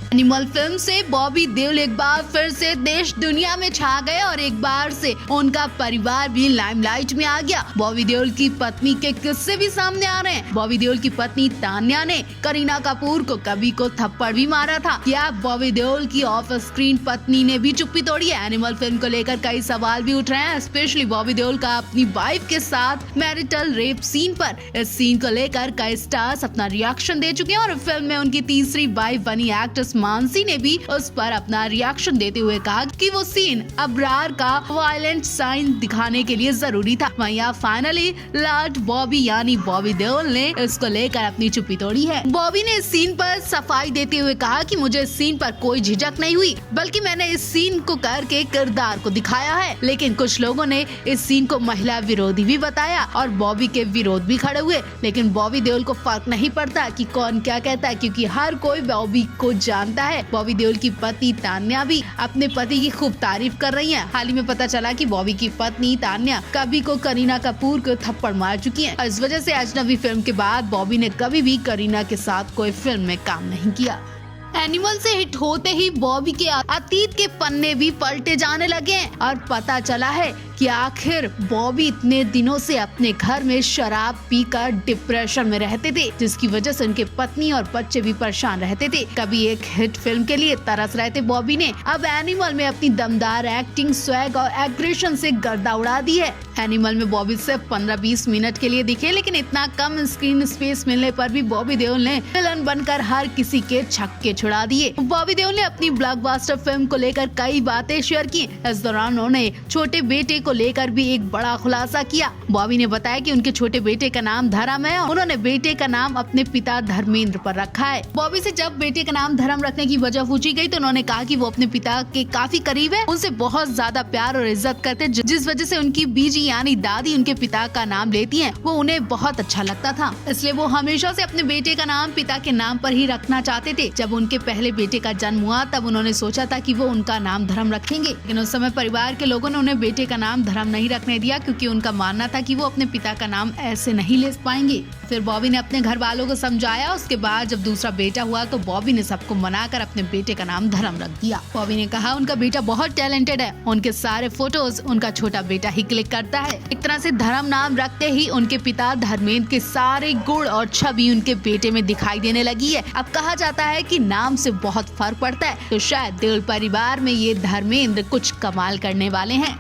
Animal film से बॉबी देओल एक बार फिर से देश दुनिया में छा गए और एक बार से उनका परिवार भी लाइमलाइट में आ गया। बॉबी देओल की पत्नी के किस्से भी सामने आ रहे हैं। बॉबी देओल की पत्नी तान्या ने करीना कपूर को कभी को थप्पड़ भी मारा था। क्या बॉबी देओल की ऑफ स्क्रीन पत्नी ने भी चुप्पी तोड़ी है? एनिमल फिल्म को लेकर कई सवाल भी उठ रहे हैं, स्पेशली बॉबी देओल का अपनी वाइफ के साथ मैरिटल रेप सीन पर। इस सीन को लेकर कई स्टार्स अपना रिएक्शन दे चुके हैं और फिल्म में उनकी तीसरी वाइफ बनी एक्ट्रेस मानसी ने भी उस पर अपना रिएक्शन देते हुए कहा कि वो सीन अबरार का वायलेंट साइन दिखाने के लिए जरूरी था। वहीं फाइनली लॉर्ड बॉबी यानी बॉबी देओल ने इसको लेकर अपनी चुप्पी तोड़ी है। बॉबी ने इस सीन पर सफाई देते हुए कहा कि मुझे इस सीन पर कोई झिझक नहीं हुई, बल्कि मैंने इस सीन को करके किरदार को दिखाया है। लेकिन कुछ लोगों ने इस सीन को महिला विरोधी भी बताया और बॉबी के विरोध भी खड़े हुए। लेकिन बॉबी देओल को फर्क नहीं पड़ता कि कौन क्या कहता है, क्योंकि हर कोई बॉबी को जानता है। बॉबी देओल की पत्नी तान्या भी अपने पति की खूब तारीफ कर रही है। हाल ही में पता चला कि बॉबी की पत्नी तान्या कभी को करीना कपूर को थप्पड़ मार चुकी है। इस वजह से अजनबी फिल्म के बाद बॉबी ने कभी भी करीना के साथ कोई फिल्म में काम नहीं किया। एनिमल से हिट होते ही बॉबी के अतीत के पन्ने भी पलटे जाने लगे हैं और पता चला है कि आखिर बॉबी इतने दिनों से अपने घर में शराब पीकर डिप्रेशन में रहते थे, जिसकी वजह से उनके पत्नी और बच्चे भी परेशान रहते थे। कभी एक हिट फिल्म के लिए तरस रहे थे बॉबी ने, अब एनिमल में अपनी दमदार एक्टिंग, स्वैग और एग्रेशन से गर्दा उड़ा दी है। एनिमल में बॉबी सिर्फ 15-20 मिनट के लिए दिखे, लेकिन इतना कम स्क्रीन स्पेस मिलने पर भी बॉबी देओल ने विलन बनकर हर किसी के छक्के छुड़ा दिए। बॉबी देओल ने अपनी ब्लॉकबस्टर फिल्म को लेकर कई बातें शेयर की। इस दौरान उन्होंने छोटे बेटे को लेकर भी एक बड़ा खुलासा किया। बॉबी ने बताया कि उनके छोटे बेटे का नाम धर्म है और उन्होंने बेटे का नाम अपने पिता धर्मेंद्र पर रखा है। बॉबी से जब बेटे का नाम धर्म रखने की वजह पूछी गई तो उन्होंने कहा कि वो अपने पिता के काफी करीब है, उनसे बहुत ज्यादा प्यार और इज्जत करते, जिस वजह से उनकी बीजी यानी दादी उनके पिता का नाम लेती हैं। वो उन्हें बहुत अच्छा लगता था, इसलिए वो हमेशा से अपने बेटे का नाम पिता के नाम पर ही रखना चाहते थे। जब उनके पहले बेटे का जन्म हुआ तब उन्होंने सोचा था कि वो उनका नाम धर्म रखेंगे, लेकिन उस समय परिवार के लोगों ने उन्हें बेटे का नाम धर्म नहीं रखने दिया, क्योंकि उनका मानना था कि वो अपने पिता का नाम ऐसे नहीं ले पाएंगे। फिर बॉबी ने अपने घर वालों को समझाया। उसके बाद जब दूसरा बेटा हुआ तो बॉबी ने सबको मनाकर अपने बेटे का नाम धर्म रख दिया। बॉबी ने कहा उनका बेटा बहुत टैलेंटेड है, उनके सारे फोटोज उनका छोटा बेटा ही क्लिक करता है। एक तरह से धर्म नाम रखते ही उनके पिता धर्मेंद्र के सारे गुण और छवि उनके बेटे में दिखाई देने लगी है। अब कहा जाता है कि नाम से बहुत फर्क पड़ता है, तो शायद देओल परिवार में ये धर्मेंद्र कुछ कमाल करने वाले हैं।